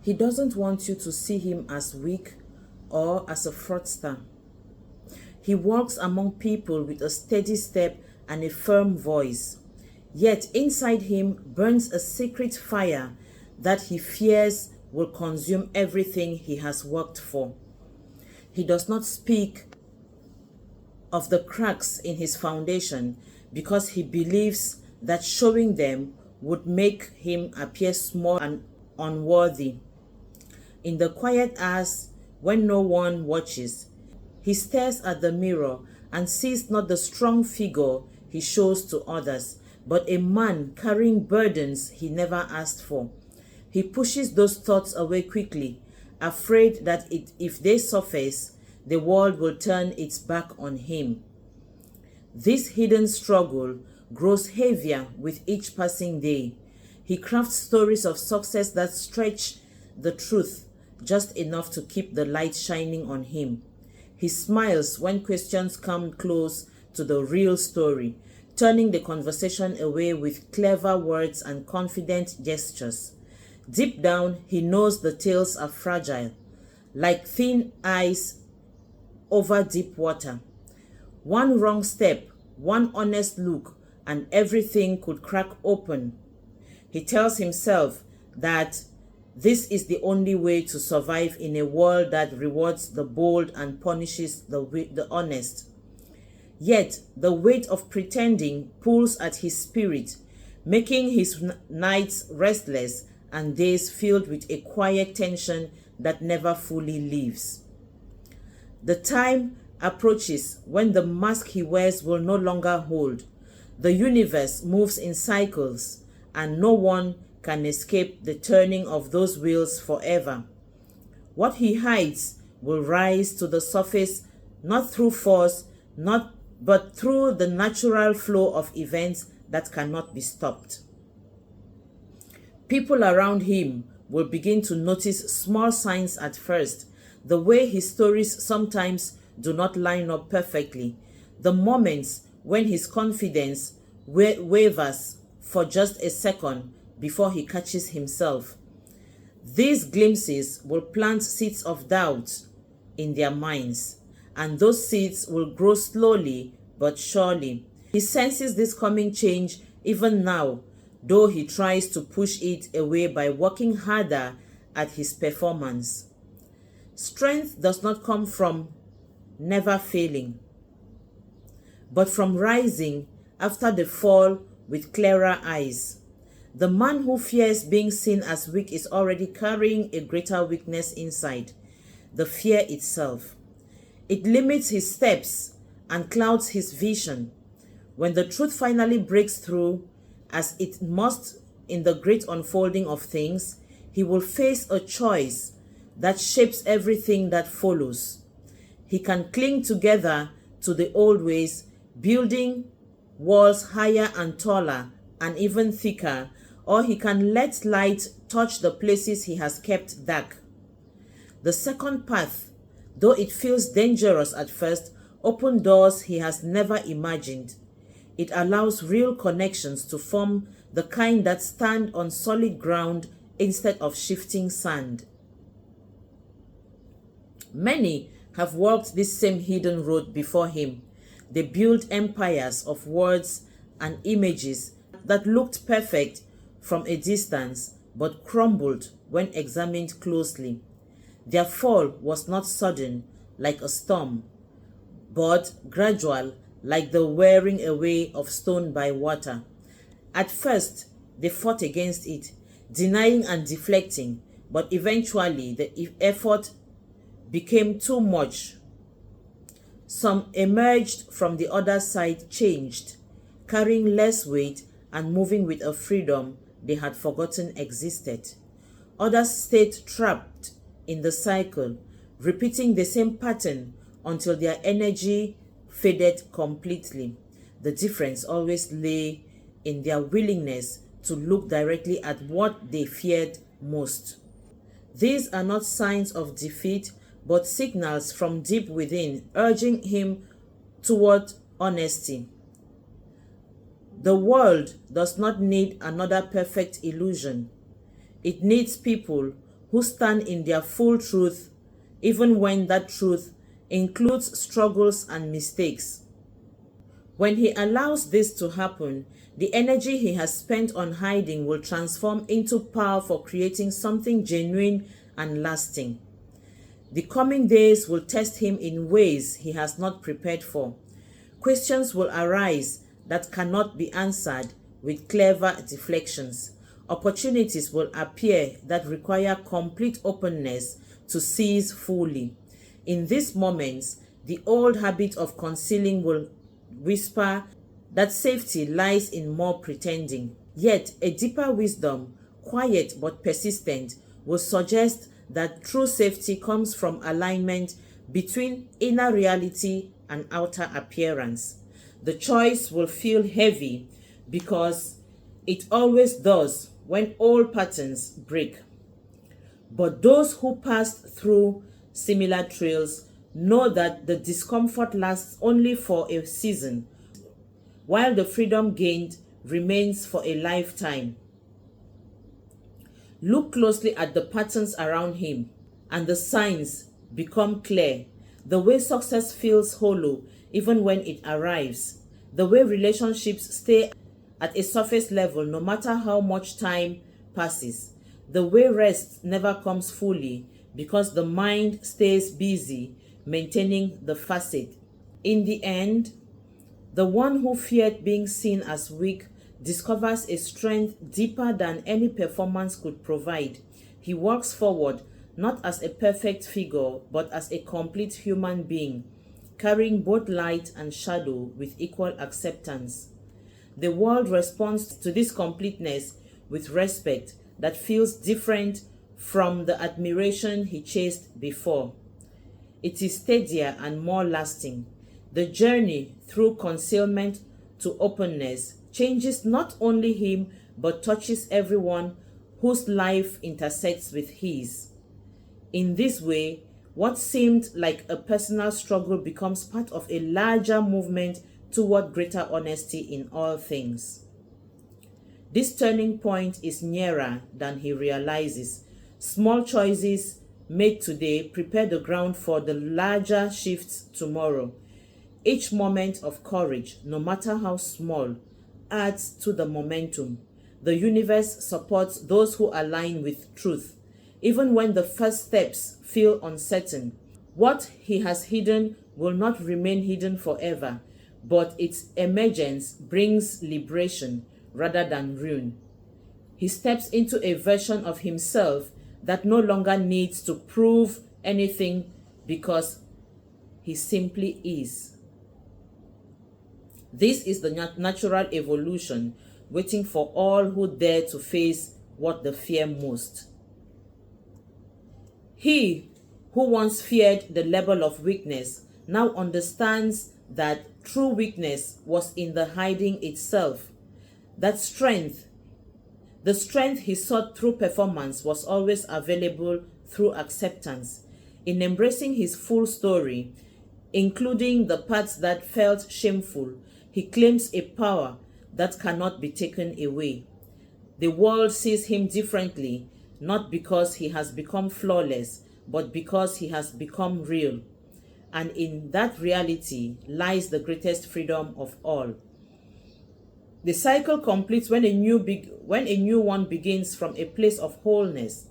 He doesn't want you to see him as weak or as a fraudster. He walks among people with a steady step and a firm voice. Yet inside him burns a secret fire that he fears will consume everything he has worked for. He does not speak of the cracks in his foundation because he believes that showing them would make him appear small and unworthy. In the quiet hours when no one watches, he stares at the mirror and sees not the strong figure he shows to others, but a man carrying burdens he never asked for. He pushes those thoughts away quickly, afraid that if they surface, the world will turn its back on him. This hidden struggle grows heavier with each passing day. He crafts stories of success that stretch the truth just enough to keep the light shining on him. He smiles when questions come close to the real story, turning the conversation away with clever words and confident gestures. Deep down, he knows the tales are fragile, like thin ice over deep water. One wrong step, one honest look, and everything could crack open. He tells himself that this is the only way to survive in a world that rewards the bold and punishes the honest. Yet the weight of pretending pulls at his spirit, making his nights restless and days filled with a quiet tension that never fully leaves. The time approaches when the mask he wears will no longer hold. The universe moves in cycles, and no one can escape the turning of those wheels forever. What he hides will rise to the surface not through force, but through the natural flow of events that cannot be stopped. People around him will begin to notice small signs at first, the way his stories sometimes do not line up perfectly, the moments when his confidence wavers for just a second before he catches himself. These glimpses will plant seeds of doubt in their minds, and those seeds will grow slowly but surely. He senses this coming change even now, though he tries to push it away by working harder at his performance. Strength does not come from never failing, but from rising after the fall with clearer eyes. The man who fears being seen as weak is already carrying a greater weakness inside, the fear itself. It limits his steps and clouds his vision. When the truth finally breaks through, as it must in the great unfolding of things, he will face a choice that shapes everything that follows. He can cling together to the old ways, building walls higher and taller and even thicker, or he can let light touch the places he has kept dark. The second path, though it feels dangerous at first, opens doors he has never imagined. It allows real connections to form, the kind that stand on solid ground instead of shifting sand. Many have walked this same hidden road before him. They built empires of words and images that looked perfect from a distance but crumbled when examined closely. Their fall was not sudden like a storm, but gradual like the wearing away of stone by water. At first, they fought against it, denying and deflecting, but eventually the effort became too much. Some emerged from the other side changed, carrying less weight and moving with a freedom they had forgotten existed. Others stayed trapped in the cycle, repeating the same pattern until their energy faded completely. The difference always lay in their willingness to look directly at what they feared most. These are not signs of defeat, but signals from deep within, urging him toward honesty. The world does not need another perfect illusion. It needs people who stand in their full truth, even when that truth includes struggles and mistakes. When he allows this to happen, the energy he has spent on hiding will transform into power for creating something genuine and lasting. The coming days will test him in ways he has not prepared for. Questions will arise that cannot be answered with clever deflections. Opportunities will appear that require complete openness to seize fully. In these moments, the old habit of concealing will whisper that safety lies in more pretending. Yet, a deeper wisdom, quiet but persistent, will suggest that true safety comes from alignment between inner reality and outer appearance. The choice will feel heavy because it always does when old patterns break. But those who passed through similar trails know that the discomfort lasts only for a season, while the freedom gained remains for a lifetime. Look closely at the patterns around him, and the signs become clear. The way success feels hollow even when it arrives. The way relationships stay at a surface level no matter how much time passes. The way rest never comes fully because the mind stays busy maintaining the facade. In the end, the one who feared being seen as weak discovers a strength deeper than any performance could provide. He walks forward not as a perfect figure but as a complete human being, carrying both light and shadow with equal acceptance. The world responds to this completeness with respect that feels different from the admiration he chased before. It is steadier and more lasting. The journey through concealment to openness changes not only him but touches everyone whose life intersects with his. In this way, what seemed like a personal struggle becomes part of a larger movement toward greater honesty in all things. This turning point is nearer than he realizes. Small choices made today prepare the ground for the larger shifts tomorrow. Each moment of courage, no matter how small, adds to the momentum. The universe supports those who align with truth, even when the first steps feel uncertain. What he has hidden will not remain hidden forever, but its emergence brings liberation rather than ruin. He steps into a version of himself that no longer needs to prove anything because he simply is. This is the natural evolution waiting for all who dare to face what they fear most. He who once feared the level of weakness now understands that true weakness was in the hiding itself. That the strength he sought through performance was always available through acceptance. In embracing his full story, including the parts that felt shameful, he claims a power that cannot be taken away. The world sees him differently, not because he has become flawless, but because he has become real. And in that reality lies the greatest freedom of all. The cycle completes when a new one begins from a place of wholeness.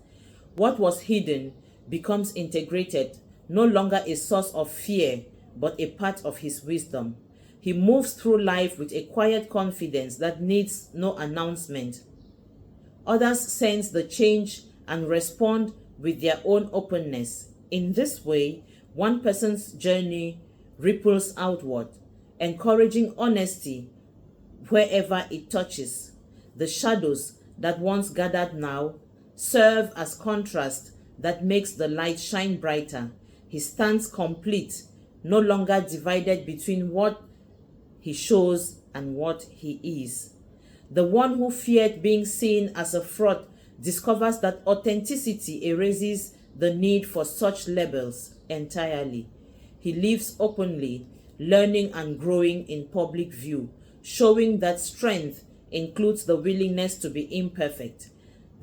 What was hidden becomes integrated, no longer a source of fear, but a part of his wisdom. He moves through life with a quiet confidence that needs no announcement. Others sense the change and respond with their own openness. In this way, one person's journey ripples outward, encouraging honesty wherever it touches. The shadows that once gathered now serve as contrast that makes the light shine brighter. He stands complete, no longer divided between what he shows and what he is. The one who feared being seen as a fraud discovers that authenticity erases the need for such labels entirely. He lives openly, learning and growing in public view, showing that strength includes the willingness to be imperfect.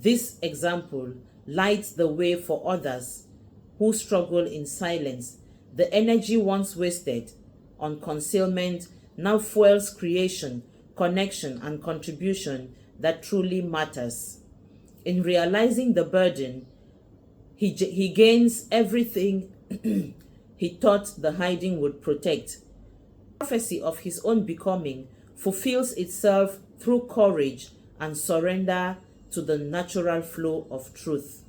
This example lights the way for others who struggle in silence. The energy once wasted on concealment now fuels creation, connection, and contribution that truly matters. In realizing the burden, he gains everything he thought the hiding would protect. The prophecy of his own becoming fulfills itself through courage and surrender to the natural flow of truth.